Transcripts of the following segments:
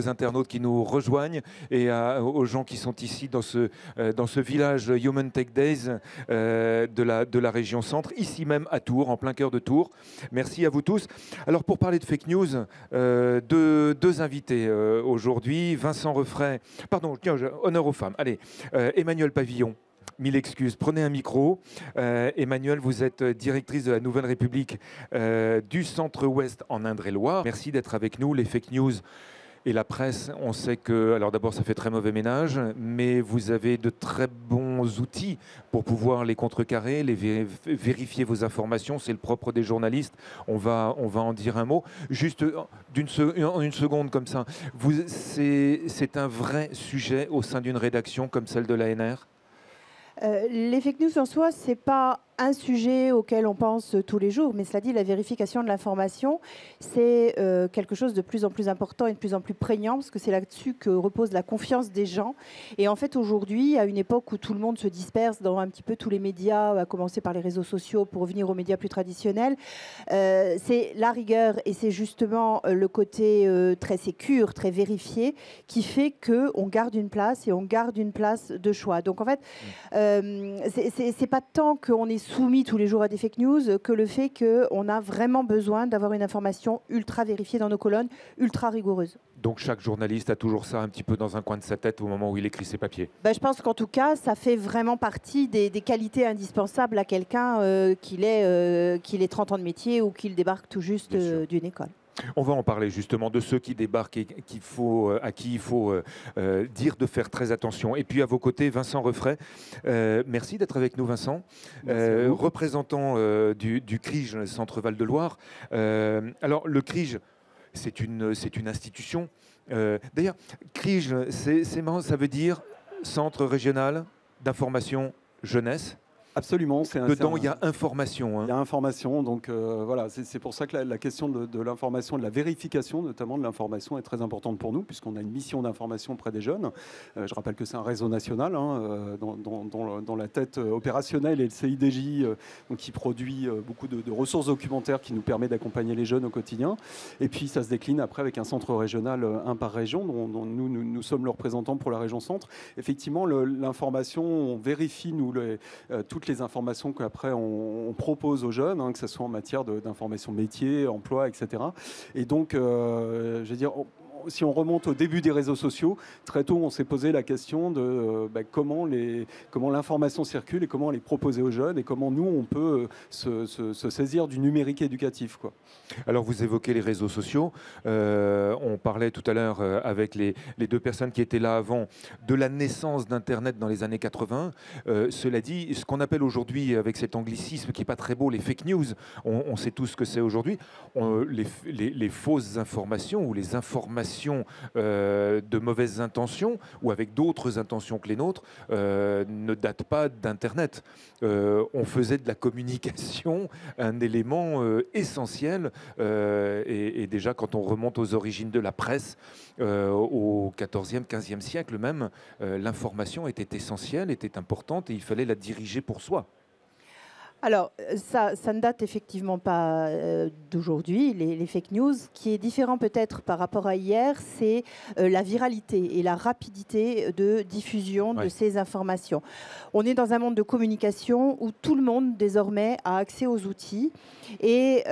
aux internautes qui nous rejoignent et aux gens qui sont ici dans ce village Human Tech Days de la région Centre, ici même à Tours, en plein cœur de Tours. Merci à vous tous. Alors pour parler de fake news, deux invités aujourd'hui. Vincent Refray, pardon, honneur aux femmes. Allez, Emmanuelle Pavillon. Mille excuses. Prenez un micro. Emmanuelle, vous êtes directrice de la Nouvelle République du Centre-Ouest en Indre-et-Loire. Merci d'être avec nous. Les fake news et la presse, on sait que, alors d'abord, ça fait très mauvais ménage, mais vous avez de très bons outils pour pouvoir les contrecarrer, vérifier vos informations. C'est le propre des journalistes. On va en dire un mot. Juste en une seconde comme ça. C'est un vrai sujet au sein d'une rédaction comme celle de l'ANR ? Les fake news en soi, ce n'est pas un sujet auquel on pense tous les jours, mais cela dit, la vérification de l'information, c'est quelque chose de plus en plus important et de plus en plus prégnant, parce que c'est là-dessus que repose la confiance des gens. Et en fait, aujourd'hui, à une époque où tout le monde se disperse dans un petit peu tous les médias, à commencer par les réseaux sociaux pour revenir aux médias plus traditionnels, c'est la rigueur et c'est justement le côté très sécure, très vérifié, qui fait qu'on garde une place et on garde une place de choix. Donc en fait, c'est pas tant qu'on est soumis tous les jours à des fake news que le fait qu'on a vraiment besoin d'avoir une information ultra vérifiée dans nos colonnes, ultra rigoureuse. Donc chaque journaliste a toujours ça un petit peu dans un coin de sa tête au moment où il écrit ses papiers. Je pense qu'en tout cas, ça fait vraiment partie des qualités indispensables à quelqu'un qu'il ait 30 ans de métier ou qu'il débarque tout juste d'une école. On va en parler justement de ceux qui débarquent et à qui il faut dire de faire très attention. Et puis à vos côtés, Vincent Refray. Merci d'être avec nous, Vincent. Représentant du CRIJ, le Centre Val-de-Loire. Alors le CRIJ, c'est une institution. D'ailleurs, CRIJ, c'est marrant, ça veut dire Centre Régional d'Information Jeunesse. Absolument. Dedans, il y a information. Il y a information. Donc voilà, c'est pour ça que la question de l'information, de la vérification notamment de l'information est très importante pour nous, puisqu'on a une mission d'information auprès des jeunes. Je rappelle que c'est un réseau national dont la tête opérationnelle est le CIDJ, qui produit beaucoup de ressources documentaires qui nous permet d'accompagner les jeunes au quotidien. Et puis ça se décline après avec un centre régional, un par région, dont nous sommes le représentant pour la région Centre. Effectivement, l'information, on vérifie toutes les informations qu'après on propose aux jeunes, que ce soit en matière d'information métier, emploi, etc. Et donc, je veux dire, si on remonte au début des réseaux sociaux, très tôt on s'est posé la question de comment l'information circule et comment elle est proposée aux jeunes et comment nous on peut se saisir du numérique éducatif, quoi. Alors vous évoquez les réseaux sociaux, on parlait tout à l'heure avec les deux personnes qui étaient là avant de la naissance d'Internet dans les années 80. Cela dit, ce qu'on appelle aujourd'hui avec cet anglicisme qui n'est pas très beau, les fake news, on sait tous ce que c'est aujourd'hui, les fausses informations ou les informations de mauvaises intentions ou avec d'autres intentions que les nôtres ne datent pas d'Internet. On faisait de la communication un élément essentiel et déjà quand on remonte aux origines de la presse au XIVe, XVe siècle même, l'information était essentielle, était importante et il fallait la diriger pour soi. Alors, ça ne date effectivement pas d'aujourd'hui, les fake news. Ce qui est différent peut-être par rapport à hier, c'est la viralité et la rapidité de diffusion de ces informations. On est dans un monde de communication où tout le monde, désormais, a accès aux outils. Et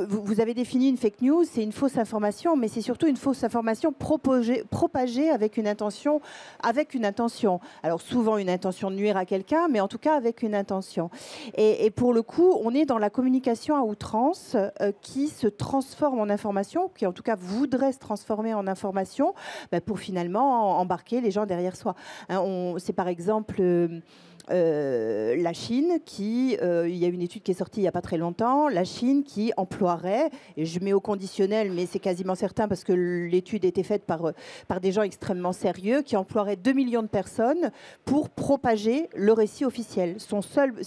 vous avez défini une fake news, c'est une fausse information, mais c'est surtout une fausse information propagée avec une intention. Alors, souvent une intention de nuire à quelqu'un, mais en tout cas avec une intention. Et pour le coup, on est dans la communication à outrance qui se transforme en information, qui en tout cas voudrait se transformer en information pour finalement embarquer les gens derrière soi. C'est par exemple la Chine qui, il y a une étude qui est sortie il n'y a pas très longtemps, la Chine qui emploierait, et je mets au conditionnel, mais c'est quasiment certain parce que l'étude a été faite par des gens extrêmement sérieux, qui emploierait 2 millions de personnes pour propager le récit officiel.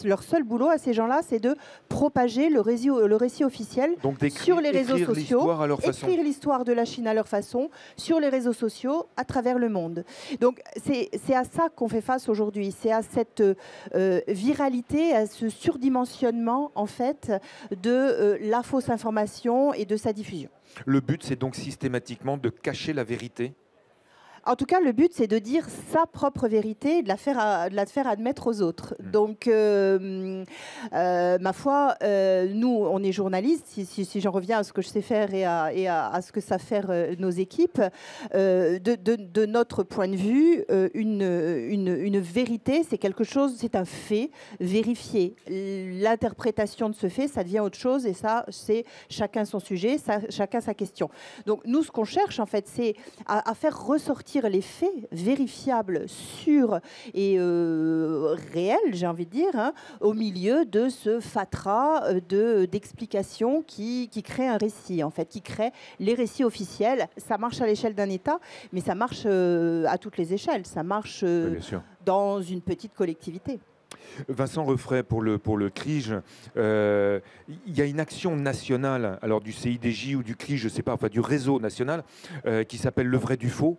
Leur seul boulot à ces gens-là, c'est de propager le récit officiel sur les réseaux sociaux, écrire l'histoire de la Chine à leur façon, sur les réseaux sociaux, à travers le monde. Donc c'est à ça qu'on fait face aujourd'hui, c'est à cette viralité, à ce surdimensionnement en fait de la fausse information et de sa diffusion. Le but, c'est donc systématiquement de cacher la vérité? En tout cas, le but, c'est de dire sa propre vérité et de la faire admettre aux autres. Donc, ma foi, nous, on est journalistes. Si j'en reviens à ce que je sais faire et à ce que savent faire nos équipes, de notre point de vue, une vérité, c'est quelque chose, c'est un fait vérifié. L'interprétation de ce fait, ça devient autre chose et ça, c'est chacun son sujet, chacun sa question. Donc, nous, ce qu'on cherche, en fait, c'est à faire ressortir les faits vérifiables, sûrs et réels, j'ai envie de dire, hein, au milieu de ce fatras d'explications qui crée un récit, en fait, qui crée les récits officiels. Ça marche à l'échelle d'un État, mais ça marche à toutes les échelles. Ça marche dans une petite collectivité. Vincent Refray, pour le CRIJ, il y a une action nationale, alors du CIDJ ou du CRIJ, je ne sais pas, enfin du réseau national, qui s'appelle Le Vrai du Faux,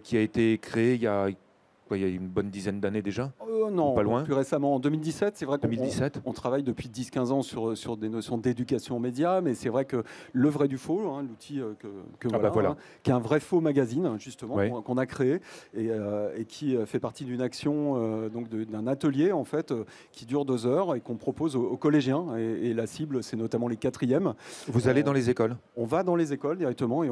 qui a été créé il y a une bonne dizaine d'années déjà. Non, pas loin. Plus récemment, en 2017. C'est vrai qu'on travaille depuis 10-15 ans sur des notions d'éducation aux médias, mais c'est vrai que Le Vrai du Faux, hein, l'outil qui est un vrai faux magazine, justement, qu'on a créé et qui fait partie d'une action, d'un atelier, en fait, qui dure 2 heures et qu'on propose aux collégiens. Et la cible, c'est notamment les 4e. Vous allez dans les écoles? On va dans les écoles directement et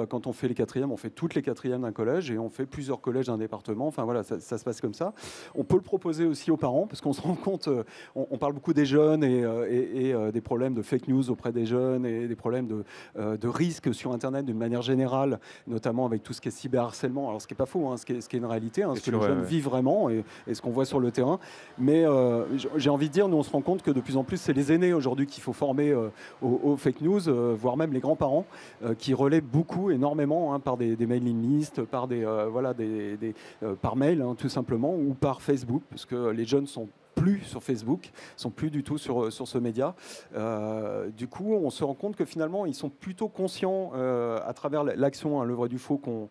quand on fait les 4e, on fait toutes les 4e d'un collège et on fait plusieurs collèges d'un département. Enfin voilà, ça se passe comme ça. On peut le proposer aussi aux parents parce qu'on se rend compte, on parle beaucoup des jeunes et des problèmes de fake news auprès des jeunes et des problèmes de risques sur Internet d'une manière générale, notamment avec tout ce qui est cyberharcèlement. Alors ce qui n'est pas faux, hein, ce qui est une réalité, hein, ce que les jeunes vivent vraiment et ce qu'on voit sur le terrain. Mais j'ai envie de dire, nous on se rend compte que de plus en plus c'est les aînés aujourd'hui qu'il faut former aux fake news, voire même les grands-parents qui relaient beaucoup, énormément, hein, par des mailing lists, par par mail, hein, tout simplement, ou par Facebook, parce que les jeunes sont plus sur Facebook, sont plus du tout sur ce média. Du coup, on se rend compte que finalement, ils sont plutôt conscients à travers l'action, hein, Le Vrai du Faux qu'on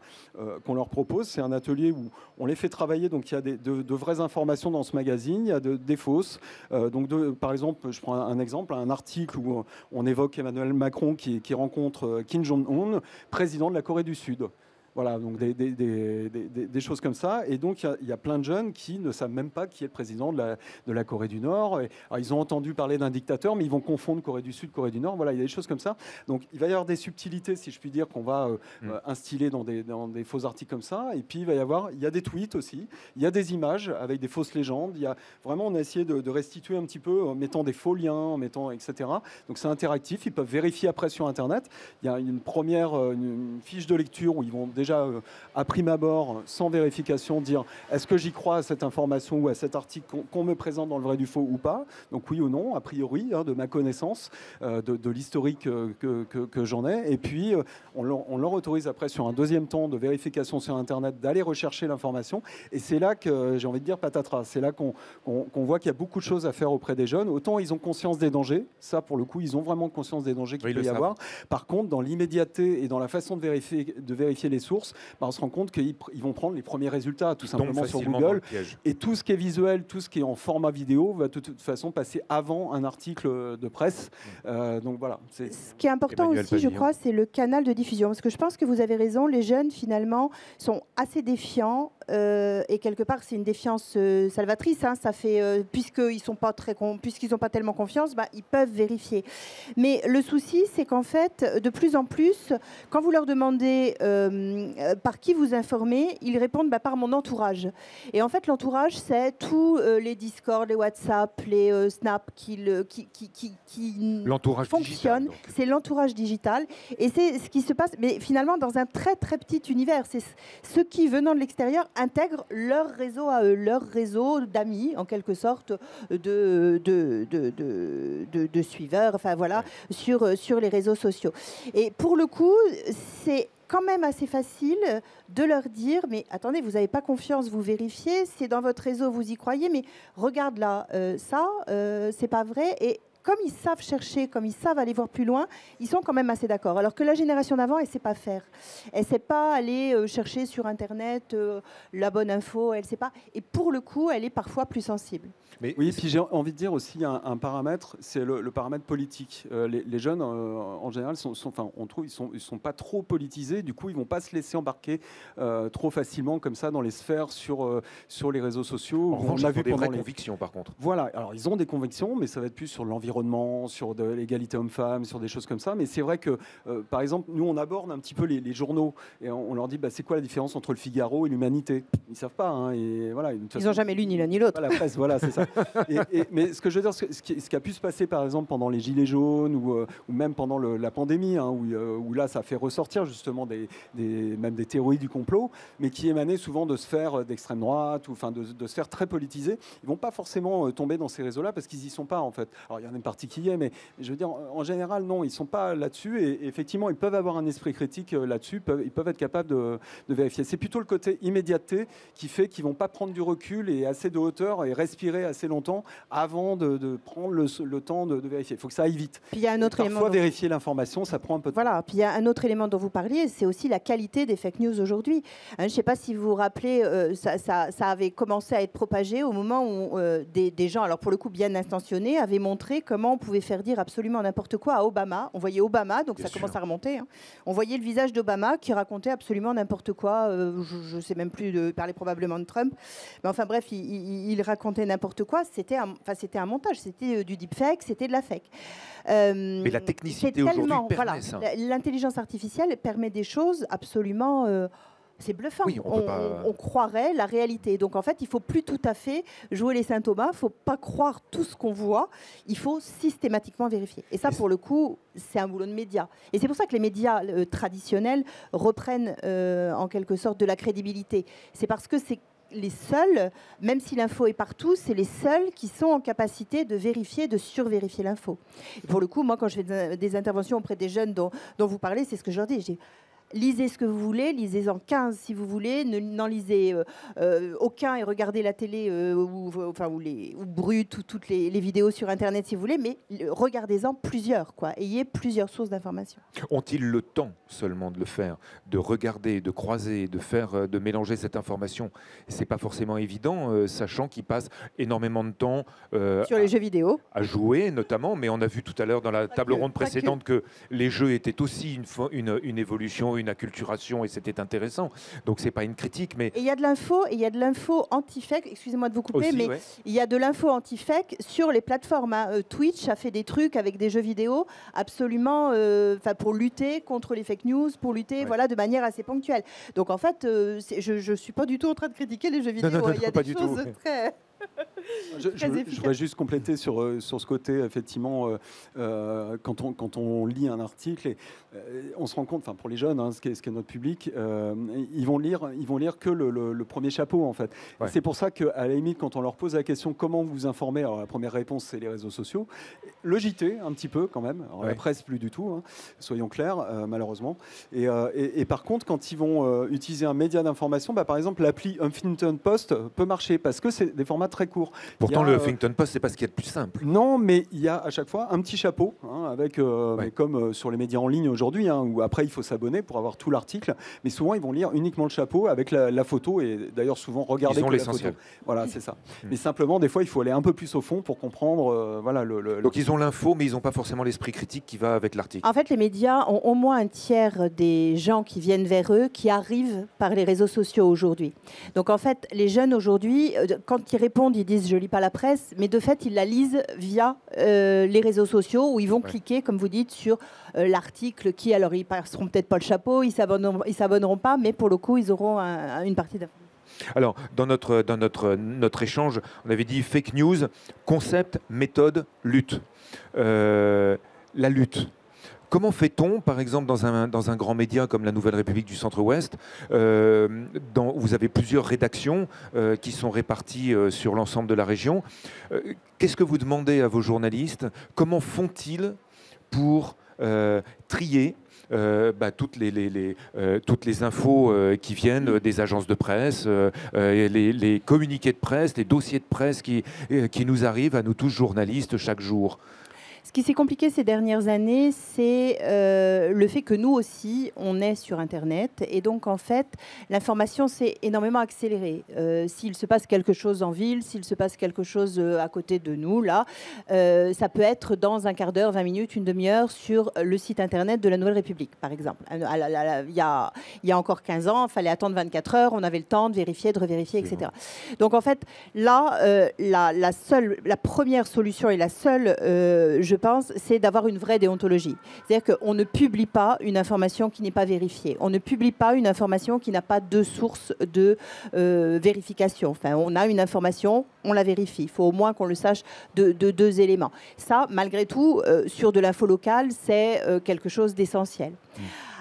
leur propose. C'est un atelier où on les fait travailler. Donc, il y a de vraies informations dans ce magazine, il y a des fausses. Par exemple, je prends un exemple, un article où on évoque Emmanuel Macron qui rencontre Kim Jong-un, président de la Corée du Sud. Voilà, donc des choses comme ça. Et donc, il y a plein de jeunes qui ne savent même pas qui est le président de la Corée du Nord. Alors, ils ont entendu parler d'un dictateur, mais ils vont confondre Corée du Sud, Corée du Nord. Voilà, il y a des choses comme ça. Donc, il va y avoir des subtilités, si je puis dire, qu'on va instiller dans des faux articles comme ça. Et puis, il y a des tweets aussi. Il y a des images avec des fausses légendes. Il y a vraiment, on a essayé de restituer un petit peu en mettant des faux liens, en mettant, etc. Donc, c'est interactif. Ils peuvent vérifier après sur Internet. Il y a une fiche de lecture où ils vont déjà à prime abord, sans vérification, dire est-ce que j'y crois à cette information ou à cet article qu'on me présente dans Le Vrai du Faux ou pas. Donc oui ou non, a priori, hein, de ma connaissance, de l'historique que j'en ai. Et puis, on leur autorise après, sur un deuxième temps de vérification sur Internet, d'aller rechercher l'information. Et c'est là que, j'ai envie de dire, patatras. C'est là qu'on voit qu'il y a beaucoup de choses à faire auprès des jeunes. Autant ils ont conscience des dangers. Ça, pour le coup, ils ont vraiment conscience des dangers qu'il peut y avoir. Par contre, dans l'immédiateté et dans la façon de vérifier les sources, on se rend compte qu'ils vont prendre les premiers résultats tout simplement sur Google. Et tout ce qui est visuel, tout ce qui est en format vidéo va de toute façon passer avant un article de presse. Donc voilà. Ce qui est important aussi, je crois, c'est le canal de diffusion. Parce que je pense que vous avez raison, les jeunes finalement sont assez défiants. Et quelque part, c'est une défiance salvatrice. Hein, ça fait, puisqu'ils n'ont pas tellement confiance, ils peuvent vérifier. Mais le souci, c'est qu'en fait, de plus en plus, quand vous leur demandez par qui vous informez, ils répondent par mon entourage. Et en fait, l'entourage, c'est tous les Discord, les WhatsApp, les Snap qui fonctionnent. C'est l'entourage digital. Et c'est ce qui se passe, mais finalement, dans un très, très petit univers. C'est ceux qui, venant de l'extérieur, intègrent leur réseau à eux, leur réseau d'amis, en quelque sorte, de suiveurs, enfin voilà, sur les réseaux sociaux. Et pour le coup, c'est quand même assez facile de leur dire mais attendez, vous n'avez pas confiance, vous vérifiez, c'est dans votre réseau, vous y croyez, mais regarde là, ça, c'est pas vrai. Et comme ils savent chercher, comme ils savent aller voir plus loin, ils sont quand même assez d'accord. Alors que la génération d'avant, elle ne sait pas faire. Elle ne sait pas aller chercher sur Internet la bonne info, elle sait pas. Et pour le coup, elle est parfois plus sensible. Mais oui, puis j'ai envie de dire aussi un paramètre, c'est le paramètre politique. Les jeunes, en général, on trouve ils sont pas trop politisés. Du coup, ils vont pas se laisser embarquer trop facilement comme ça dans les sphères sur les réseaux sociaux. En revanche, ils ont des vraies convictions, par contre. Voilà. Alors, ils ont des convictions, mais ça va être plus sur l'environnement, sur de l'égalité homme-femme, sur des choses comme ça. Mais c'est vrai que, par exemple, nous, on aborde un petit peu les journaux et on leur dit, c'est quoi la différence entre le Figaro et l'Humanité? Ils savent pas. Hein, et voilà. Ils n'ont jamais lu ni l'un ni l'autre. La presse, voilà, c'est ça. Mais ce que je veux dire, ce qui a pu se passer par exemple pendant les Gilets jaunes ou même pendant la pandémie, hein, où là ça fait ressortir justement même des théories du complot, mais qui émanaient souvent de sphères d'extrême droite ou de sphères très politisées, ils vont pas forcément tomber dans ces réseaux-là parce qu'ils y sont pas en fait. Alors il y en a une partie qui y est, mais je veux dire en général non, ils sont pas là-dessus et effectivement ils peuvent avoir un esprit critique là-dessus, ils peuvent être capables de vérifier. C'est plutôt le côté immédiateté qui fait qu'ils vont pas prendre du recul et assez de hauteur et respirer assez longtemps avant de prendre le temps de vérifier. Il faut que ça aille vite. Puis il y a un autre élément. Parfois, vérifier l'information, ça prend un peu de temps. Voilà. Puis il y a un autre élément dont vous parliez, c'est aussi la qualité des fake news aujourd'hui. Je ne sais pas si vous vous rappelez, ça avait commencé à être propagé au moment où des gens, alors pour le coup bien intentionnés, avaient montré comment on pouvait faire dire absolument n'importe quoi à Obama. On voyait Obama, donc bien ça commence à remonter. Hein. On voyait le visage d'Obama qui racontait absolument n'importe quoi. Je ne sais même plus, il parlait probablement de Trump. Mais enfin bref, il racontait n'importe quoi. C'était un montage, c'était du deepfake, c'était de la fake. Mais la technicité aujourd'hui permet ça. L'intelligence artificielle permet des choses absolument... c'est bluffant. Oui, on croirait la réalité. Donc en fait, il ne faut plus tout à fait jouer les saint Thomas. Il ne faut pas croire tout ce qu'on voit. Il faut systématiquement vérifier. Et ça, pour le coup, c'est un boulot de médias. Et c'est pour ça que les médias traditionnels reprennent en quelque sorte de la crédibilité. C'est parce que c'est les seuls, même si l'info est partout, c'est les seuls qui sont en capacité de vérifier, de survérifier l'info. Et pour le coup, moi, quand je fais des interventions auprès des jeunes dont vous parlez, c'est ce que je leur dis. Je dis, lisez ce que vous voulez, lisez-en 15 si vous voulez, n'en lisez aucun et regardez la télé ou Brut ou toutes les vidéos sur Internet si vous voulez, mais regardez-en plusieurs, quoi. Ayez plusieurs sources d'informations. Ont-ils le temps seulement de le faire, de regarder, de croiser, de mélanger cette information? C'est pas forcément évident, sachant qu'ils passent énormément de temps sur les jeux vidéo, à jouer notamment, mais on a vu tout à l'heure dans la table ronde précédente que les jeux étaient aussi une évolution, une acculturation, et c'était intéressant. Donc c'est pas une critique, mais et il y a de l'info anti-fake. Excusez-moi de vous couper, aussi, mais ouais. Il y a de l'info anti-fake sur les plateformes. Hein. Twitch a fait des trucs avec des jeux vidéo absolument, pour lutter contre les fake news, pour lutter, de manière assez ponctuelle. Donc en fait, je suis pas du tout en train de critiquer les jeux vidéo. Non, il y a des choses très je voudrais juste compléter sur ce côté, effectivement, quand on lit un article, et, on se rend compte, pour les jeunes, ce qui est notre public, ils vont lire que le premier chapeau, en fait. Ouais. C'est pour ça qu'à la limite, quand on leur pose la question comment vous informer, alors la première réponse, c'est les réseaux sociaux. Le JT, un petit peu quand même. Alors, la presse, plus du tout, soyons clairs, malheureusement. Et par contre, quand ils vont utiliser un média d'information, par exemple, l'appli Huffington Post peut marcher parce que c'est des formats très courts. Pourtant, le Huffington Post, c'est pas ce qu'il y a de plus simple. Non, mais il y a à chaque fois un petit chapeau, avec, mais comme sur les médias en ligne aujourd'hui, où après il faut s'abonner pour avoir tout l'article. Mais souvent, ils vont lire uniquement le chapeau avec la photo, et d'ailleurs souvent regarder que la photo. Voilà, c'est ça. Mais simplement, des fois, il faut aller un peu plus au fond pour comprendre. Donc ils ont l'info, mais ils n'ont pas forcément l'esprit critique qui va avec l'article. En fait, les médias ont au moins un tiers des gens qui viennent vers eux qui arrivent par les réseaux sociaux aujourd'hui. Donc en fait, les jeunes aujourd'hui, quand ils répondent, ils disent « je lis pas la presse », mais de fait, ils la lisent via les réseaux sociaux où ils vont cliquer, comme vous dites, sur l'article qui, alors ils passeront peut-être pas le chapeau, ils s'abonneront pas, mais pour le coup, ils auront une partie d'information. Alors, dans notre échange, on avait dit fake news, concept, méthode, lutte. La lutte. Comment fait-on, par exemple, dans un grand média comme la Nouvelle République du Centre-Ouest, vous avez plusieurs rédactions qui sont réparties sur l'ensemble de la région. Qu'est-ce que vous demandez à vos journalistes? Comment font-ils pour trier toutes les infos qui viennent des agences de presse, les communiqués de presse, les dossiers de presse qui nous arrivent à nous tous journalistes chaque jour? Ce qui s'est compliqué ces dernières années, c'est le fait que nous aussi, on est sur Internet. Et donc, en fait, l'information s'est énormément accélérée. S'il se passe quelque chose en ville, s'il se passe quelque chose à côté de nous, là, ça peut être dans un quart d'heure, 20 minutes, une demi-heure sur le site Internet de la Nouvelle République, par exemple. Il y a encore 15 ans, il fallait attendre 24 heures, on avait le temps de vérifier, de revérifier, etc. Donc, en fait, là, la première solution et la seule, je pense, c'est d'avoir une vraie déontologie. C'est-à-dire qu'on ne publie pas une information qui n'est pas vérifiée. On ne publie pas une information qui n'a pas de source de vérification. Enfin, on a une information, on la vérifie. Il faut au moins qu'on le sache de 2 éléments. Ça, malgré tout, sur de l'info locale, c'est quelque chose d'essentiel.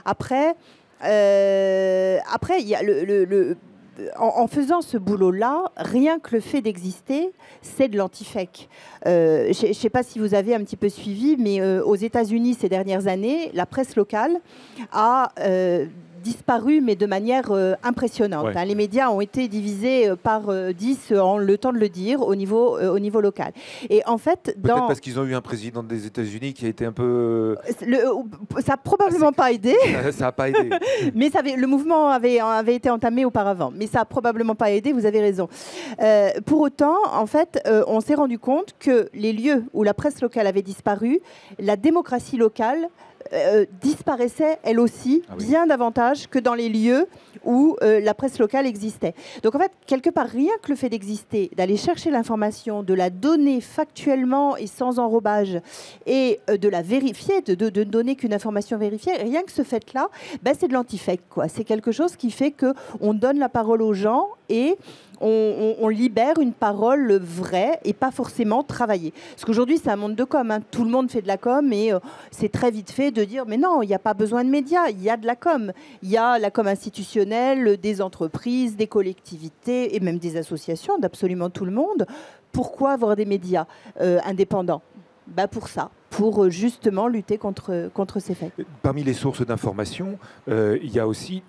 Après, il y a en faisant ce boulot-là, rien que le fait d'exister, c'est de l'anti-fake. Je ne sais pas si vous avez un petit peu suivi, mais aux États-Unis, ces dernières années, la presse locale a disparu, mais de manière impressionnante. Ouais. Les médias ont été divisés par 10 en le temps de le dire au niveau local. Et en fait, peut-être parce qu'ils ont eu un président des États-Unis qui a été un peu... ça n'a probablement pas aidé. Ça n'a pas aidé. Mais le mouvement avait été entamé auparavant. Mais ça n'a probablement pas aidé, vous avez raison. Pour autant, en fait, on s'est rendu compte que les lieux où la presse locale avait disparu, la démocratie locale disparaissait elle aussi bien davantage que dans les lieux où la presse locale existait. Donc en fait, quelque part, rien que le fait d'exister, d'aller chercher l'information, de la donner factuellement et sans enrobage, et de la vérifier, de donner qu'une information vérifiée, rien que ce fait-là, c'est de l'anti-fake, quoi. C'est quelque chose qui fait qu'on donne la parole aux gens et on libère une parole vraie et pas forcément travaillée. Parce qu'aujourd'hui, c'est un monde de com. Tout le monde fait de la com et c'est très vite fait de dire mais non, il n'y a pas besoin de médias, il y a de la com. Il y a la com institutionnelle, des entreprises, des collectivités et même des associations, d'absolument tout le monde. Pourquoi avoir des médias indépendants ? Pour ça, pour justement lutter contre ces faits. Parmi les sources d'information, il y a aussi,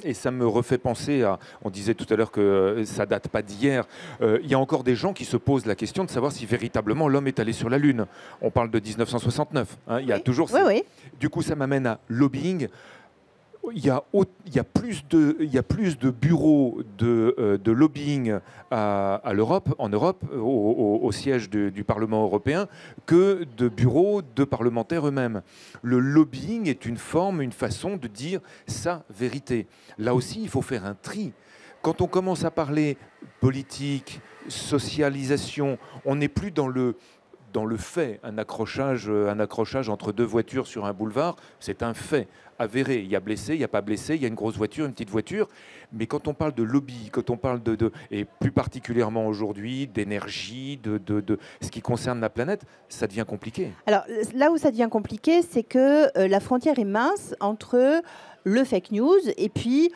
et ça me refait penser à, on disait tout à l'heure que ça date pas d'hier, il y a encore des gens qui se posent la question de savoir si véritablement l'homme est allé sur la Lune. On parle de 1969, il y a toujours ça. Oui. Du coup, ça m'amène à lobbying. Il y a plus de bureaux de lobbying en Europe, au siège du Parlement européen, que de bureaux de parlementaires eux-mêmes. Le lobbying est une façon de dire sa vérité. Là aussi, il faut faire un tri. Quand on commence à parler politique, socialisation, on n'est plus dans le fait, un accrochage entre 2 voitures sur un boulevard, c'est un fait avéré. Il y a blessé, il n'y a pas blessé, il y a une grosse voiture, une petite voiture. Mais quand on parle de lobby, quand on parle et plus particulièrement aujourd'hui, d'énergie, de ce qui concerne la planète, ça devient compliqué. Alors là où ça devient compliqué, c'est que la frontière est mince entre le fake news et puis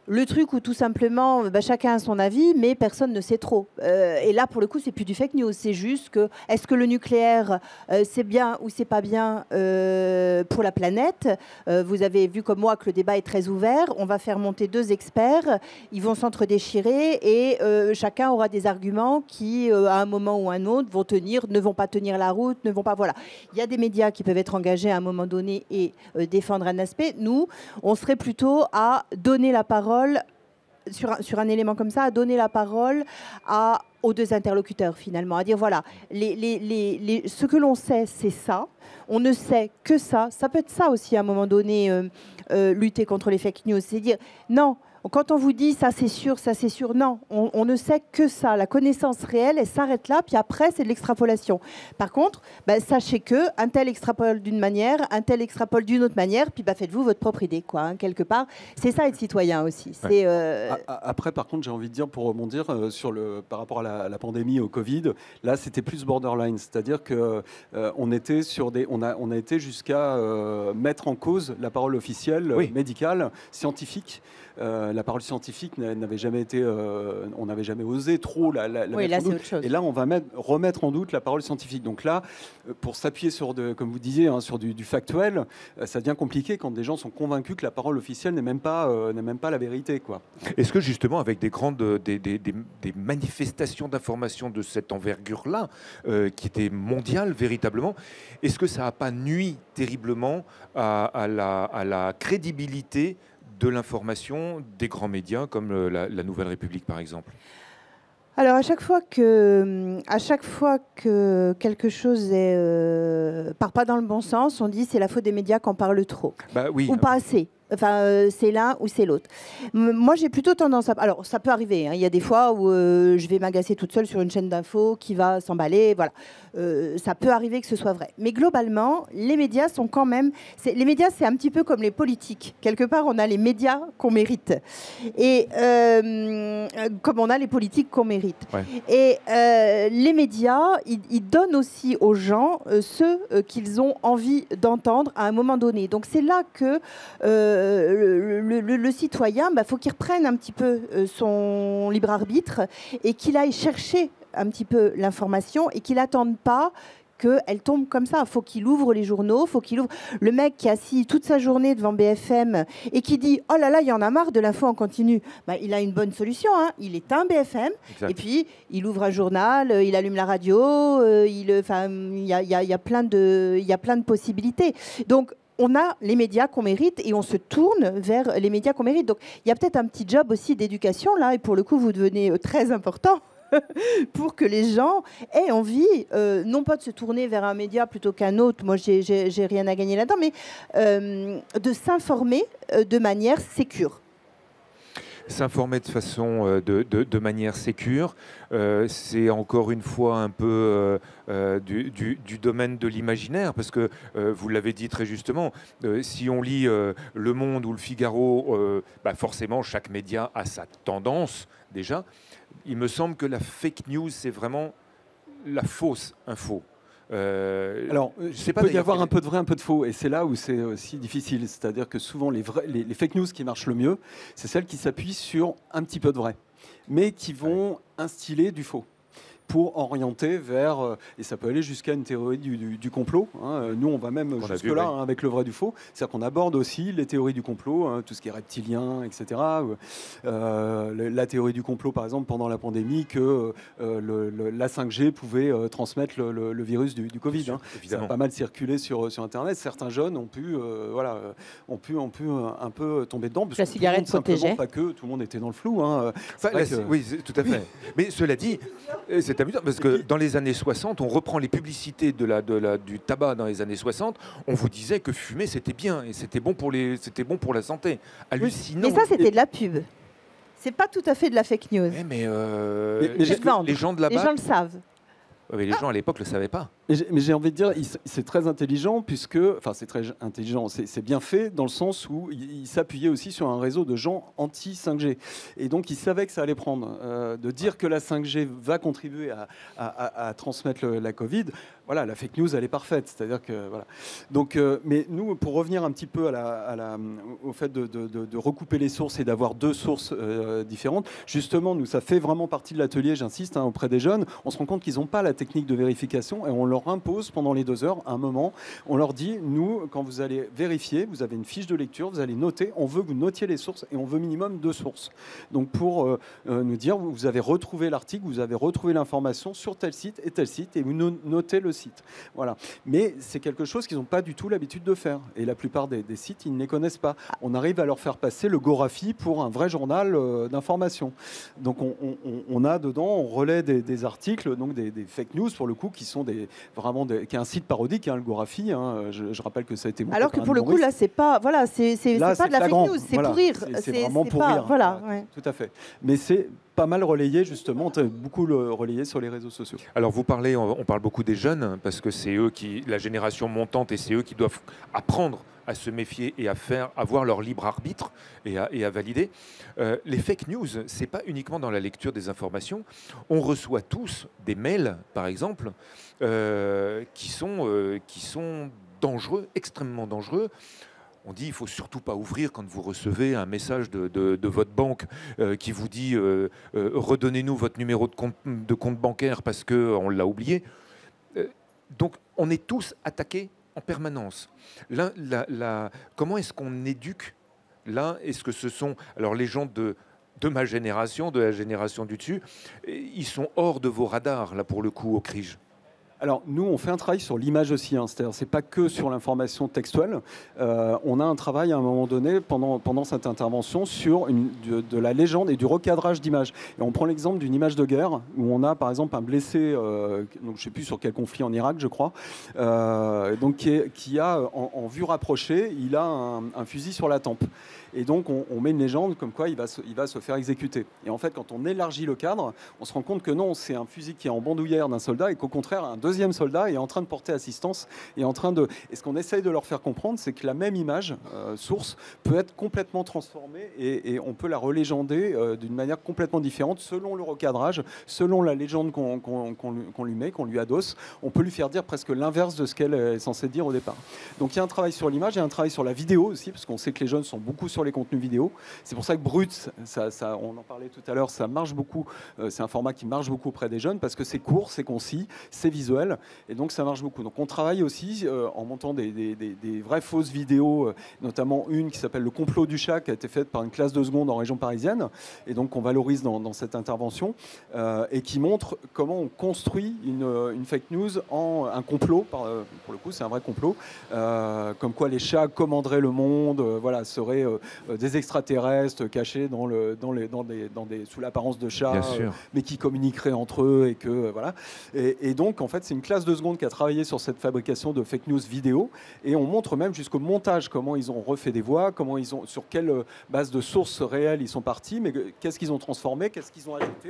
le truc où tout simplement chacun a son avis, mais personne ne sait trop. Et là, pour le coup, c'est plus du fake news. C'est juste que est-ce que le nucléaire, c'est bien ou c'est pas bien pour la planète ? Vous avez vu comme moi que le débat est très ouvert. On va faire monter 2 experts. Ils vont s'entre-déchirer et chacun aura des arguments qui, à un moment ou un autre, ne vont pas tenir la route, ne vont pas... Voilà. Il y a des médias qui peuvent être engagés à un moment donné et défendre un aspect. Nous, on serait plutôt à donner la parole sur un élément comme ça, à donner la parole aux 2 interlocuteurs finalement, à dire voilà, ce que l'on sait, c'est ça, on ne sait que ça peut être ça aussi à un moment donné, lutter contre les fake news, c'est dire non, quand on vous dit ça c'est sûr, non, on ne sait que ça, la connaissance réelle, elle s'arrête là, puis après c'est de l'extrapolation. Par contre, sachez qu'un tel extrapole d'une manière, un tel extrapole d'une autre manière, puis faites-vous votre propre idée, quoi, quelque part. C'est ça être citoyen aussi. Ouais. Après, par contre, j'ai envie de dire, pour rebondir par rapport à la pandémie, au Covid, là c'était plus borderline, c'est-à-dire que on était on a été jusqu'à mettre en cause la parole officielle, médicale, scientifique. la parole scientifique n'avait jamais été, on n'avait jamais osé trop la Oui, mettre là, en c'est doute. autre chose. Et là, on va remettre en doute la parole scientifique. Donc là, pour s'appuyer sur, comme vous disiez, hein, sur du factuel, ça devient compliqué quand des gens sont convaincus que la parole officielle n'est même pas la vérité, quoi. Est-ce que justement, avec des manifestations d'information de cette envergure-là, qui étaient mondiales véritablement, est-ce que ça n'a pas nui terriblement à la crédibilité de l'information des grands médias comme la Nouvelle République, par exemple? Alors à chaque fois que quelque chose part pas dans le bon sens, on dit c'est la faute des médias qu'on parle trop Bah oui. ou pas assez. Enfin, c'est l'un ou c'est l'autre. Moi, j'ai plutôt tendance à... Alors, ça peut arriver. Hein. Il y a des fois où je vais m'agacer toute seule sur une chaîne d'infos qui va s'emballer. Voilà. Ça peut arriver que ce soit vrai. Mais globalement, les médias sont quand même... Les médias, c'est un petit peu comme les politiques. Quelque part, on a les médias qu'on mérite. Et comme on a les politiques qu'on mérite. Ouais. Et les médias, ils donnent aussi aux gens ceux qu'ils ont envie d'entendre à un moment donné. Donc, c'est là que... le citoyen, faut qu'il reprenne un petit peu son libre arbitre et qu'il aille chercher un petit peu l'information et qu'il n'attende pas qu'elle tombe comme ça. Il faut qu'il ouvre les journaux, faut qu'il ouvre... Le mec qui est assis toute sa journée devant BFM et qui dit « Oh là là, il y en a marre de l'info en continu », il a une bonne solution. Hein. Il éteint BFM, exact. Et puis il ouvre un journal, il allume la radio, il y a plein de possibilités. Donc, on a les médias qu'on mérite et on se tourne vers les médias qu'on mérite. Donc, il y a peut-être un petit job aussi d'éducation, là, et pour le coup, vous devenez très important pour que les gens aient envie, non pas de se tourner vers un média plutôt qu'un autre, moi, j'ai rien à gagner là-dedans, mais de s'informer de manière sécure. S'informer de façon de manière sécure, c'est encore une fois un peu du domaine de l'imaginaire, parce que vous l'avez dit très justement, si on lit Le Monde ou Le Figaro, forcément chaque média a sa tendance déjà. Il me semble que la fake news, c'est vraiment la fausse info. Alors, il peut y avoir un peu de vrai, un peu de faux, et c'est là où c'est aussi difficile. C'est-à-dire que souvent, les fake news qui marchent le mieux, c'est celles qui s'appuient sur un petit peu de vrai, mais qui vont instiller du faux pour orienter vers, et ça peut aller jusqu'à une théorie du complot. Hein. Nous, on va même jusque-là hein, avec le vrai du faux. C'est-à-dire qu'on aborde aussi les théories du complot, hein, tout ce qui est reptilien, etc. La théorie du complot, par exemple, pendant la pandémie, que la 5G pouvait transmettre le virus du Covid. Hein. Ça a pas mal circulé sur Internet. Certains jeunes ont pu un peu tomber dedans. Parce la que cigarette protégée. Pas que, tout le monde était dans le flou. Hein. Oui, tout à fait. Mais cela dit, c'est amusant parce que dans les années 60, on reprend les publicités du tabac dans les années 60, on vous disait que fumer c'était bien et c'était bon pour la santé. Hallucinant. Mais ça, c'était de la pub. C'est pas tout à fait de la fake news. Mais les gens de là-bas, les gens le savent. Mais les gens à l'époque ne le savaient pas. Mais j'ai envie de dire, c'est très intelligent c'est bien fait dans le sens où il s'appuyait aussi sur un réseau de gens anti-5G. Et donc, il savait que ça allait prendre. De dire que la 5G va contribuer à transmettre la Covid, voilà, la fake news, elle est parfaite. C'est-à-dire que, voilà. Donc, mais nous, pour revenir un petit peu au fait de recouper les sources et d'avoir deux sources différentes, justement, nous, ça fait vraiment partie de l'atelier, j'insiste, hein, auprès des jeunes. On se rend compte qu'ils n'ont pas la technique de vérification et on leur impose pendant les 2 heures, à un moment, on leur dit, nous, quand vous allez vérifier, vous avez une fiche de lecture, vous allez noter, on veut que vous notiez les sources et on veut minimum 2 sources. Donc pour nous dire, vous avez retrouvé l'article, vous avez retrouvé l'information sur tel site et vous notez le site. Voilà. Mais c'est quelque chose qu'ils n'ont pas du tout l'habitude de faire. Et la plupart des sites, ils ne les connaissent pas. On arrive à leur faire passer le Gorafi pour un vrai journal d'information. Donc on a dedans, on relaie des articles, donc des fake news pour le coup, qui sont qui est un site parodique, hein, le Gorafi. Hein, je rappelle que ça a été monté. Alors que pour le coup, là, c'est pas, voilà, c'est pas de la fake news, c'est pour rire. C'est vraiment pour rire. Voilà, ouais. Tout à fait. Mais c'est pas mal relayé, justement, beaucoup relayé sur les réseaux sociaux. Alors vous parlez, on parle beaucoup des jeunes, parce que c'est eux la génération montante, et c'est eux qui doivent apprendre à se méfier et à avoir leur libre arbitre et à valider. Les fake news, c'est pas uniquement dans la lecture des informations. On reçoit tous des mails, par exemple, qui sont dangereux, extrêmement dangereux. On dit il ne faut surtout pas ouvrir quand vous recevez un message de votre banque qui vous dit redonnez-nous votre numéro de compte bancaire parce qu'on l'a oublié. Donc on est tous attaqués en permanence. Comment est-ce qu'on éduque là? Est-ce que ce sont alors les gens de ma génération, de la génération du dessus, ils sont hors de vos radars là pour le coup au CRIJ? Alors, nous, on fait un travail sur l'image aussi. Hein. C'est-à-dire, c'est pas que sur l'information textuelle. On a un travail à un moment donné, pendant cette intervention, sur de la légende et du recadrage d'images. Et on prend l'exemple d'une image de guerre où on a, par exemple, un blessé, donc je sais plus sur quel conflit en Irak, je crois, donc qui a, en vue rapprochée, il a un fusil sur la tempe. Et donc, on met une légende comme quoi il va se faire exécuter. Et en fait, quand on élargit le cadre, on se rend compte que non, c'est un fusil qui est en bandoulière d'un soldat et qu'au contraire, un deuxième soldat est en train de porter assistance et Et ce qu'on essaye de leur faire comprendre, c'est que la même image, source, peut être complètement transformée et on peut la relégender d'une manière complètement différente selon le recadrage, selon la légende qu'on lui met, qu'on lui adosse. On peut lui faire dire presque l'inverse de ce qu'elle est censée dire au départ. Donc, il y a un travail sur l'image, il y a un travail sur la vidéo aussi, parce qu'on sait que les jeunes sont beaucoup sur les contenus vidéo. C'est pour ça que Brut, on en parlait tout à l'heure, ça marche beaucoup. C'est un format qui marche beaucoup auprès des jeunes parce que c'est court, c'est concis, c'est visuel, et donc ça marche beaucoup. Donc on travaille aussi en montant des vraies fausses vidéos, notamment une qui s'appelle Le complot du chat, qui a été faite par une classe de seconde en région parisienne, et donc on valorise dans cette intervention, et qui montre comment on construit une fake news en un complot. Pour le coup, c'est un vrai complot, comme quoi les chats commanderaient le monde, voilà, seraient des extraterrestres cachés sous l'apparence de chats, mais qui communiqueraient entre eux et que voilà. Et donc en fait c'est une classe de seconde qui a travaillé sur cette fabrication de fake news vidéo, et on montre même jusqu'au montage comment ils ont refait des voix, sur quelle base de sources réelles ils sont partis, mais qu'est-ce qu'ils ont transformé, qu'est-ce qu'ils ont ajouté,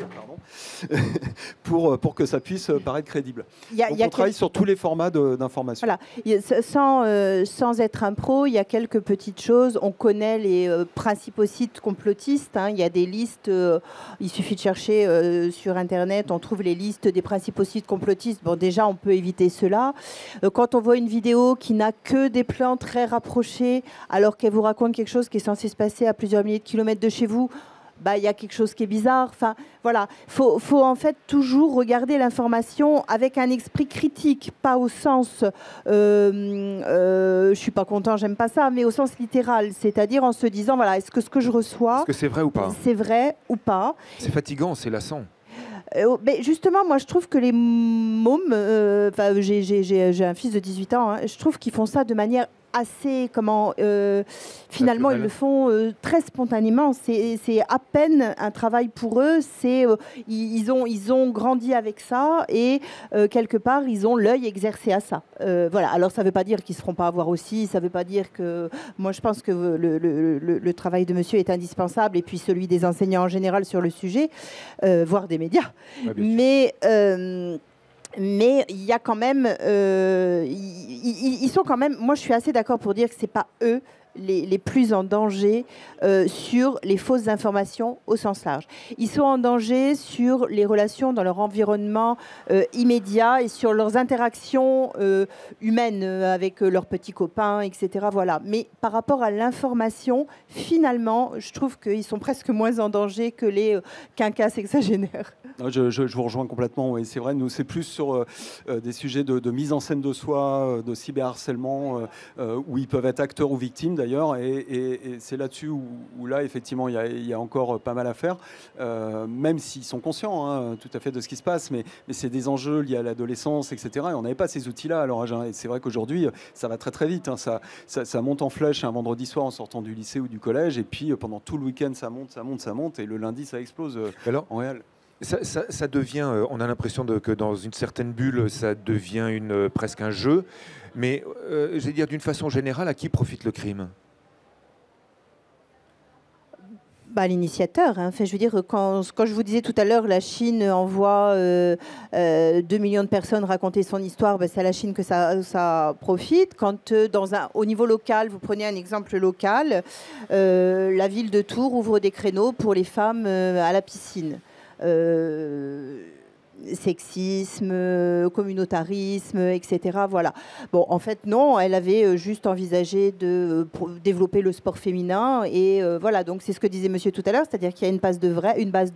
pour que ça puisse paraître crédible. On travaille sur tous les formats d'information. Voilà. Sans être un pro, il y a quelques petites choses. On connaît les principaux sites complotistes. Hein. Il y a des listes, il suffit de chercher sur Internet, on trouve les listes des principaux sites complotistes. Bon, déjà, on peut éviter cela. Quand on voit une vidéo qui n'a que des plans très rapprochés, alors qu'elle vous raconte quelque chose qui est censé se passer à plusieurs milliers de kilomètres de chez vous, il y a quelque chose qui est bizarre. Enfin, voilà. Faut en fait toujours regarder l'information avec un esprit critique, pas au sens je suis pas content, j'aime pas ça, mais au sens littéral, c'est-à-dire en se disant voilà, est-ce que ce que je reçois, est-ce que c'est vrai ou pas? C'est vrai ou pas? C'est fatigant, c'est lassant. Mais justement, moi, je trouve que les mômes, j'ai un fils de 18 ans, hein, je trouve qu'ils font ça de manière assez, finalement, naturel. ils le font très spontanément. C'est à peine un travail pour eux. Ils ont grandi avec ça et quelque part, ils ont l'œil exercé à ça. Voilà. Alors, ça ne veut pas dire qu'ils ne se feront pas avoir aussi. Ça ne veut pas dire que... Moi, je pense que le travail de monsieur est indispensable et puis celui des enseignants en général sur le sujet, voire des médias. Ouais, mais il y a quand même, ils sont quand même. Moi, je suis assez d'accord pour dire que c'est pas eux les plus en danger sur les fausses informations au sens large. Ils sont en danger sur les relations dans leur environnement immédiat et sur leurs interactions humaines avec leurs petits copains, etc. Voilà. Mais par rapport à l'information, finalement, je trouve qu'ils sont presque moins en danger que les quinquas sexagénaires. Je vous rejoins complètement. Oui, c'est vrai, nous, c'est plus sur des sujets de mise en scène de soi, de cyberharcèlement, où ils peuvent être acteurs ou victimes d'ailleurs. Et c'est là-dessus où là, effectivement, il y a encore pas mal à faire, même s'ils sont conscients tout à fait de ce qui se passe. Mais c'est des enjeux liés à l'adolescence, etc. Et on n'avait pas ces outils-là à leur âge. Et c'est vrai qu'aujourd'hui, ça va très très vite. Ça monte en flèche un vendredi soir en sortant du lycée ou du collège. Et puis pendant tout le week-end, ça monte. Et le lundi, ça explose en réel. Ça devient, on a l'impression que dans une certaine bulle, ça devient presque un jeu. Mais je vais dire d'une façon générale, à qui profite le crime ? L'initiateur. Hein. Enfin, je veux dire, quand je vous disais tout à l'heure, la Chine envoie 2 millions de personnes raconter son histoire, c'est à la Chine que ça profite. Quand au niveau local, vous prenez un exemple local, la ville de Tours ouvre des créneaux pour les femmes à la piscine. sexisme, communautarisme, etc. Voilà. Bon, en fait, non, elle avait juste envisagé de développer le sport féminin. Et voilà, donc c'est ce que disait monsieur tout à l'heure, c'est-à-dire qu'il y a une base de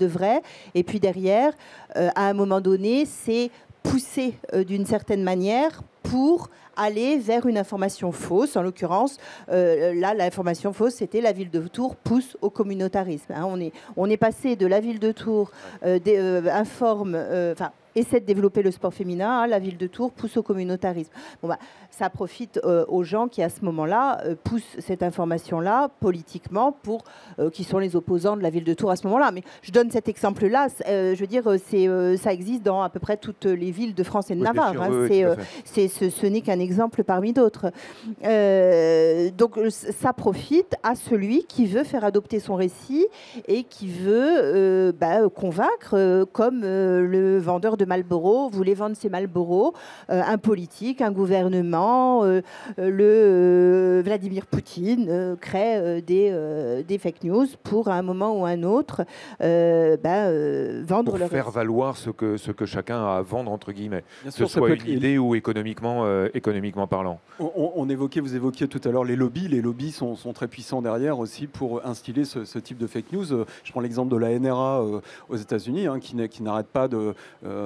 vrai, et puis derrière, à un moment donné, c'est poussé d'une certaine manière pour aller vers une information fausse. En l'occurrence, là, l'information fausse, c'était la ville de Tours pousse au communautarisme. Hein. On est passé de la ville de Tours essaie de développer le sport féminin, hein, la ville de Tours pousse au communautarisme. Bon, bah, ça profite aux gens qui, à ce moment-là, poussent cette information-là politiquement qui sont les opposants de la ville de Tours à ce moment-là. Mais je donne cet exemple-là. Je veux dire, ça existe dans à peu près toutes les villes de France et de Navarre. Hein. Ce n'est qu'un exemple parmi d'autres. Donc, ça profite à celui qui veut faire adopter son récit et qui veut convaincre, comme le vendeur de Marlboro voulait vendre ses Marlboro, un politique, un gouvernement, Vladimir Poutine crée des fake news pour, à un moment ou un autre, vendre pour faire valoir ce que chacun a à vendre, entre guillemets, que ce soit une idée ou économiquement parlant. Vous évoquiez tout à l'heure les lobbies. Les lobbies sont très puissants derrière aussi pour instiller ce type de fake news. Je prends l'exemple de la NRA aux États-Unis, hein, qui n'arrête pas de...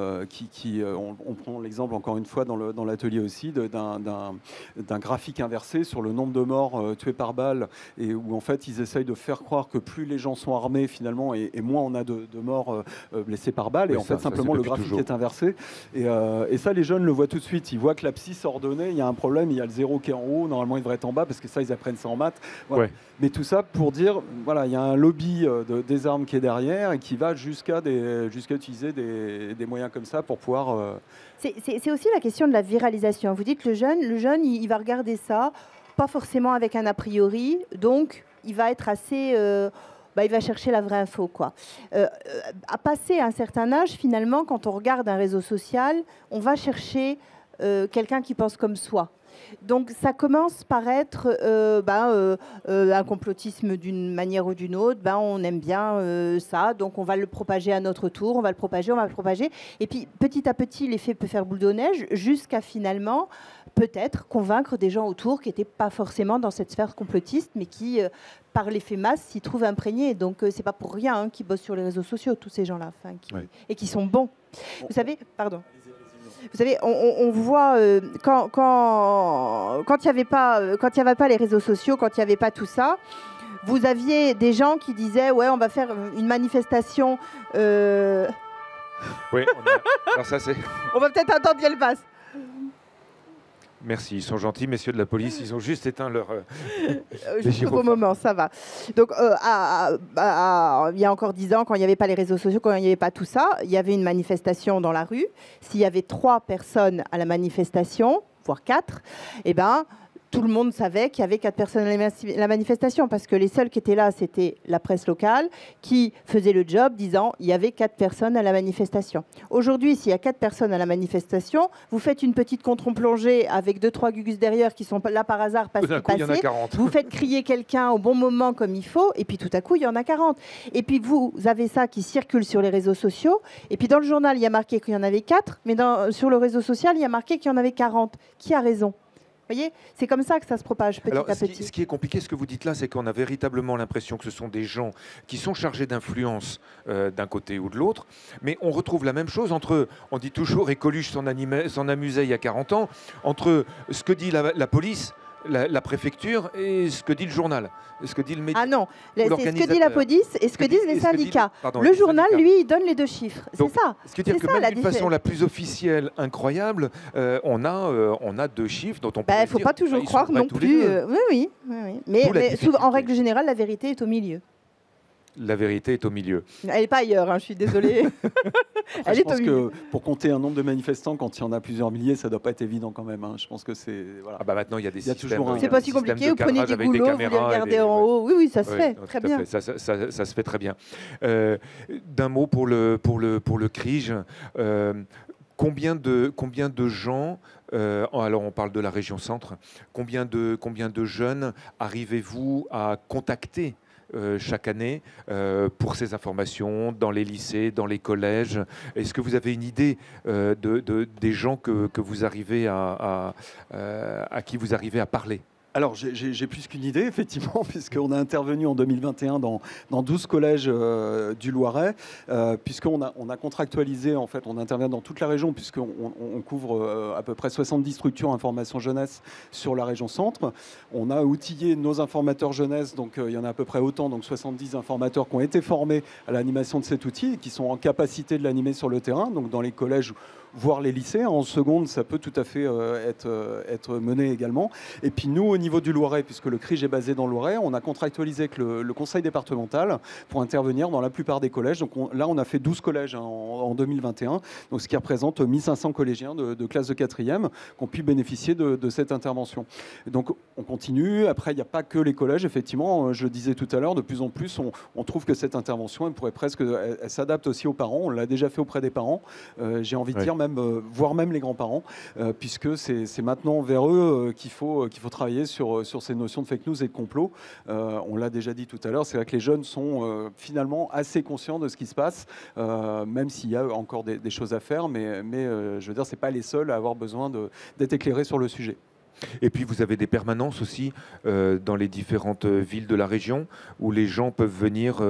on prend l'exemple encore une fois dans l'atelier aussi d'un graphique inversé sur le nombre de morts tués par balle, et où en fait ils essayent de faire croire que plus les gens sont armés finalement et moins on a de morts blessés par balle, et en fait simplement le graphique est inversé, et ça les jeunes le voient tout de suite. Ils voient que l'abscisse ordonnée, il y a un problème, il y a le zéro qui est en haut, normalement il devrait être en bas, parce que ça ils apprennent ça en maths, voilà. Ouais. Mais tout ça pour dire, voilà, il y a un lobby des armes qui est derrière et qui va jusqu'à utiliser des moyens comme ça pour pouvoir... C'est aussi la question de la viralisation. Vous dites le jeune, il va regarder ça, pas forcément avec un a priori, donc il va être assez... il va chercher la vraie info, quoi. À passer un certain âge, finalement, quand on regarde un réseau social, on va chercher quelqu'un qui pense comme soi. Donc ça commence par être un complotisme d'une manière ou d'une autre. On aime bien ça, donc on va le propager à notre tour, on va le propager. Et puis petit à petit, l'effet peut faire boule de neige jusqu'à finalement peut-être convaincre des gens autour qui n'étaient pas forcément dans cette sphère complotiste, mais qui, par l'effet masse, s'y trouvent imprégnés. Donc c'est pas pour rien qu'ils bossent sur les réseaux sociaux, tous ces gens-là, et qui sont bons. Vous savez, pardon. Vous savez, on voit quand il n'y avait pas les réseaux sociaux, quand il n'y avait pas tout ça, vous aviez des gens qui disaient ouais, on va faire une manifestation. Oui, alors ça c'est. On va peut-être attendre qu'elle passe. Merci, ils sont gentils, messieurs de la police, ils ont juste éteint leur... juste au bon moment, ça va. Donc, il y a encore 10 ans, quand il n'y avait pas les réseaux sociaux, quand il n'y avait pas tout ça, il y avait une manifestation dans la rue. S'il y avait 3 personnes à la manifestation, voire 4, tout le monde savait qu'il y avait 4 personnes à la manifestation, parce que les seuls qui étaient là, c'était la presse locale, qui faisait le job disant il y avait 4 personnes à la manifestation. Aujourd'hui, s'il y a 4 personnes à la manifestation, vous faites une petite contre-plongée avec 2-3 gugus derrière qui sont là par hasard parce qu'ils passaient. Vous faites crier quelqu'un au bon moment comme il faut, et puis tout à coup, il y en a 40. Et puis vous avez ça qui circule sur les réseaux sociaux, et puis dans le journal, il y a marqué qu'il y en avait 4, mais sur le réseau social, il y a marqué qu'il y en avait 40. Qui a raison ? Vous voyez, c'est comme ça que ça se propage petit à petit. Ce qui est compliqué, ce que vous dites là, c'est qu'on a véritablement l'impression que ce sont des gens qui sont chargés d'influence d'un côté ou de l'autre, mais on retrouve la même chose entre, on dit toujours, et Coluche s'en amusait il y a 40 ans, entre ce que dit la police, la préfecture et ce que dit le journal, ce que dit le média. Ah non, c'est ce que dit la police et ce que disent les syndicats. Le journal, lui, il donne les 2 chiffres. C'est ça. Ce qui veut dire que même d'une façon la plus officielle, incroyable, on a 2 chiffres dont on peut dire... Il ne faut pas toujours croire non plus. Oui. Mais souvent, en règle générale, la vérité est au milieu. La vérité est au milieu. Elle n'est pas ailleurs, hein, je suis désolée. Je pense que pour compter un nombre de manifestants, quand il y en a plusieurs milliers, ça ne doit pas être évident quand même. Hein. Je pense que c'est... Voilà. Maintenant, il y a des systèmes... C'est pas si compliqué, vous prenez des goulots, vous les regardez en haut. Oui, ça se fait très bien. Ça se fait très bien. D'un mot pour le CRIJ, combien de gens... alors on parle de la région centre. Combien de jeunes arrivez-vous à contacter chaque année pour ces informations dans les lycées, dans les collèges? Est-ce que vous avez une idée des gens que vous arrivez à qui vous arrivez à parler? Alors, j'ai plus qu'une idée, effectivement, puisqu'on a intervenu en 2021 dans 12 collèges du Loiret, puisqu'on a contractualisé, en fait, on intervient dans toute la région, puisqu'on couvre à peu près 70 structures information jeunesse sur la région centre. On a outillé nos informateurs jeunesse, donc il y en a à peu près autant, donc 70 informateurs qui ont été formés à l'animation de cet outil et qui sont en capacité de l'animer sur le terrain, donc dans les collèges, voire les lycées. En seconde, ça peut tout à fait être mené également. Et puis nous, au niveau du Loiret, puisque le CRIJ est basé dans le Loiret, on a contractualisé avec le conseil départemental pour intervenir dans la plupart des collèges. Donc là, on a fait 12 collèges en 2021, donc ce qui représente 1500 collégiens de classe de 4e qui ont pu bénéficier de cette intervention. Et donc on continue. Après, il n'y a pas que les collèges, effectivement. Je le disais tout à l'heure, de plus en plus, on trouve que cette intervention, elle pourrait presque, elle s'adapte aussi aux parents. On l'a déjà fait auprès des parents. J'ai envie de dire, voire même les grands-parents, puisque c'est maintenant vers eux qu'il faut travailler sur ces notions de fake news et de complot. On l'a déjà dit tout à l'heure, c'est vrai que les jeunes sont finalement assez conscients de ce qui se passe, même s'il y a encore des choses à faire, mais je veux dire, c'est pas les seuls à avoir besoin d'être éclairés sur le sujet. Et puis vous avez des permanences aussi dans les différentes villes de la région où les gens peuvent venir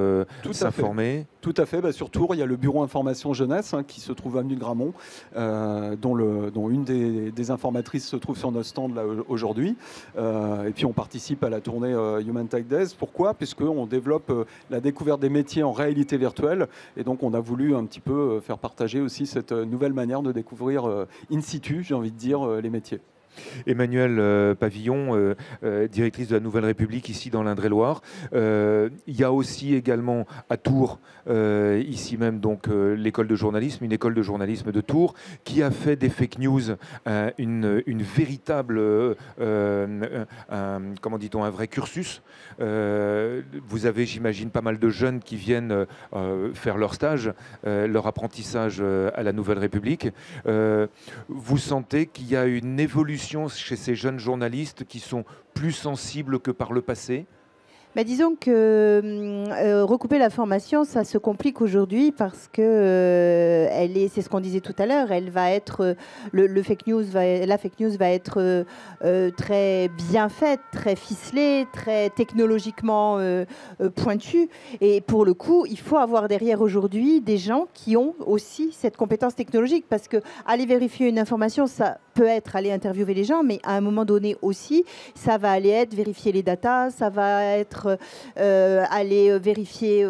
s'informer. Tout à fait. Sur Tours, il y a le bureau information jeunesse qui se trouve avenue de Gramont, dont une des informatrices se trouve sur notre stand là aujourd'hui. Et puis on participe à la tournée Human Tech Days. Pourquoi? Puisqu'on développe la découverte des métiers en réalité virtuelle. Et donc on a voulu un petit peu faire partager aussi cette nouvelle manière de découvrir in situ, j'ai envie de dire, les métiers. Emmanuelle Pavillon, directrice de la Nouvelle République ici dans l'Indre-et-Loire. Il y a aussi également à Tours, ici même donc l'école de journalisme, une école de journalisme de Tours, qui a fait des fake news une véritable, comment dit-on, un vrai cursus. Vous avez, j'imagine, pas mal de jeunes qui viennent faire leur stage, leur apprentissage à la Nouvelle République. Vous sentez qu'il y a une évolution chez ces jeunes journalistes qui sont plus sensibles que par le passé? Disons que recouper la formation, ça se complique aujourd'hui parce que c'est ce qu'on disait tout à l'heure, elle va être la fake news va être très bien faite, très ficelée, très technologiquement pointue. Et pour le coup, il faut avoir derrière aujourd'hui des gens qui ont aussi cette compétence technologique, parce que aller vérifier une information, ça peut être aller interviewer les gens, mais à un moment donné aussi, ça va aller être vérifier les datas, ça va être aller vérifier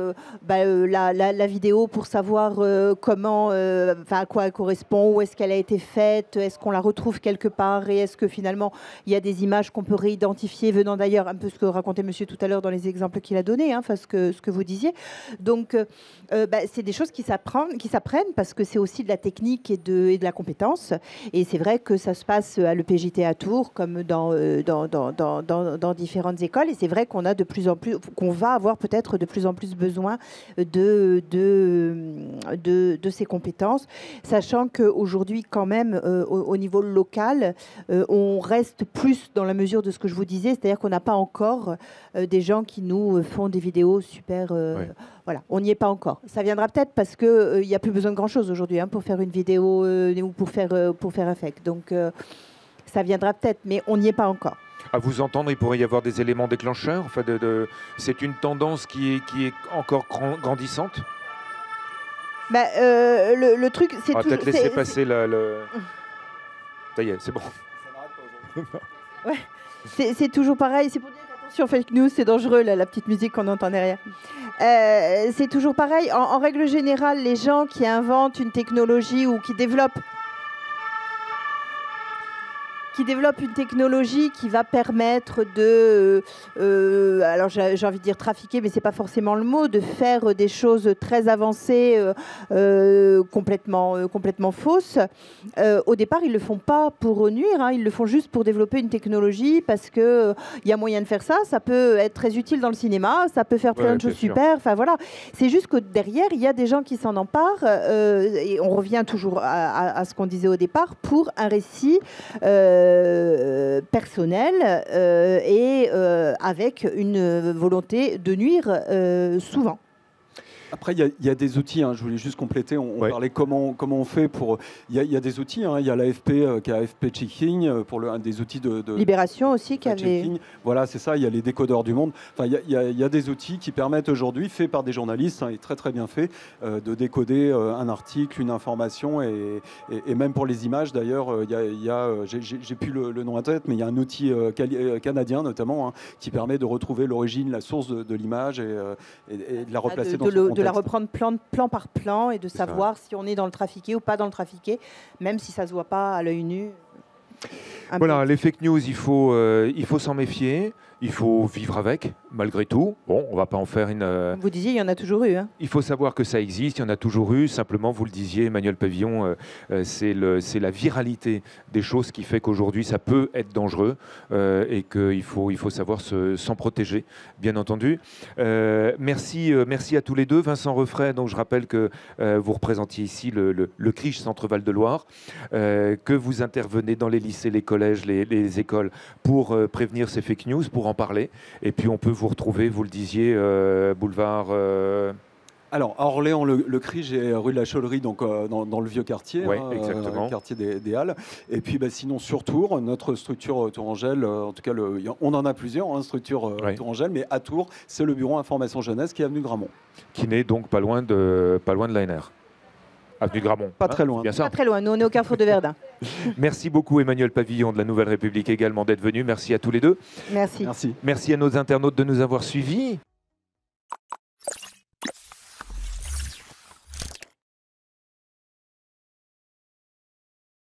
la vidéo pour savoir comment, à quoi elle correspond, où est-ce qu'elle a été faite, est-ce qu'on la retrouve quelque part, et est-ce que finalement il y a des images qu'on peut réidentifier venant d'ailleurs, un peu ce que racontait monsieur tout à l'heure dans les exemples qu'il a donnés, ce que vous disiez. Donc c'est des choses qui s'apprennent parce que c'est aussi de la technique et de la compétence, et c'est vrai que ça se passe à l'EPJT à Tours comme dans différentes écoles, et c'est vrai qu'on a qu'on va avoir peut-être de plus en plus besoin de ces compétences, sachant qu'aujourd'hui quand même au niveau local on reste plus dans la mesure de ce que je vous disais, c'est-à-dire qu'on n'a pas encore des gens qui nous font des vidéos super voilà, on n'y est pas encore. Ça viendra peut-être parce qu'il n'y a plus besoin de grand-chose aujourd'hui pour faire une vidéo ou pour faire un fake, donc ça viendra peut-être, mais on n'y est pas encore. À vous entendre, il pourrait y avoir des éléments déclencheurs. C'est une tendance qui est encore grandissante. Le truc, c'est toujours... peut-être laisser passer Ça y est, c'est bon. Ouais. C'est toujours pareil. C'est pour dire qu'attention, fake news, c'est dangereux, la petite musique qu'on entend derrière. C'est toujours pareil. En règle générale, les gens qui inventent une technologie ou qui développent une technologie qui va permettre de, alors j'ai envie de dire trafiquer, mais c'est pas forcément le mot, de faire des choses très avancées, complètement fausses. Au départ, ils le font pas pour nuire, ils le font juste pour développer une technologie, parce que y a moyen de faire ça. Ça peut être très utile dans le cinéma, ça peut faire plein de choses super. Enfin voilà, c'est juste que derrière, il y a des gens qui s'en emparent, et on revient toujours à ce qu'on disait au départ, pour un récit personnel et avec une volonté de nuire souvent. Après, il y a des outils, je voulais juste compléter, on parlait comment on fait pour... Il y a des outils, il y a l'AFP qui a AFP Checking, pour des outils de... Libération aussi qui avait... Voilà, c'est ça, il y a les décodeurs du monde. Enfin, il y a des outils qui permettent aujourd'hui, faits par des journalistes, et très très bien faits, de décoder un article, une information, et même pour les images d'ailleurs, j'ai plus le nom à tête, mais il y a un outil canadien notamment, qui permet de retrouver l'origine, la source de l'image et de la replacer dans son contexte. De la reprendre plan par plan et de savoir si on est dans le trafiqué ou pas dans le trafiqué, même si ça ne se voit pas à l'œil nu. Voilà, les fake news, il faut s'en méfier. Il faut vivre avec, malgré tout. Bon, on ne va pas en faire une... Comme vous disiez, il y en a toujours eu. Il faut savoir que ça existe, il y en a toujours eu. Simplement, vous le disiez, Emmanuel Pavillon, c'est la viralité des choses qui fait qu'aujourd'hui, ça peut être dangereux et qu'il faut savoir s'en protéger, bien entendu. Merci à tous les deux. Vincent Refray, donc je rappelle que vous représentiez ici le CRIJ Centre-Val de Loire, que vous intervenez dans les lycées, les collèges, les écoles pour prévenir ces fake news, pour en parler. Et puis on peut vous retrouver, vous le disiez, boulevard... Alors, à Orléans, le CRIJ est rue de la Chaulerie, donc dans le vieux quartier, exactement. Le quartier des Halles. Et puis, sinon, sur Tours, notre structure Tourangelle, en tout cas, on en a plusieurs, structures Tourangelle, mais à Tours, c'est le bureau information jeunesse qui est avenue Gramont. Qui n'est donc pas loin de l'ANR. Avenue Gramont. Pas très loin. Bien ça. Pas très loin, nous on est au carrefour de Verdun. Merci beaucoup Emmanuel Pavillon de la Nouvelle République également d'être venu. Merci à tous les deux. Merci. Merci à nos internautes de nous avoir suivis.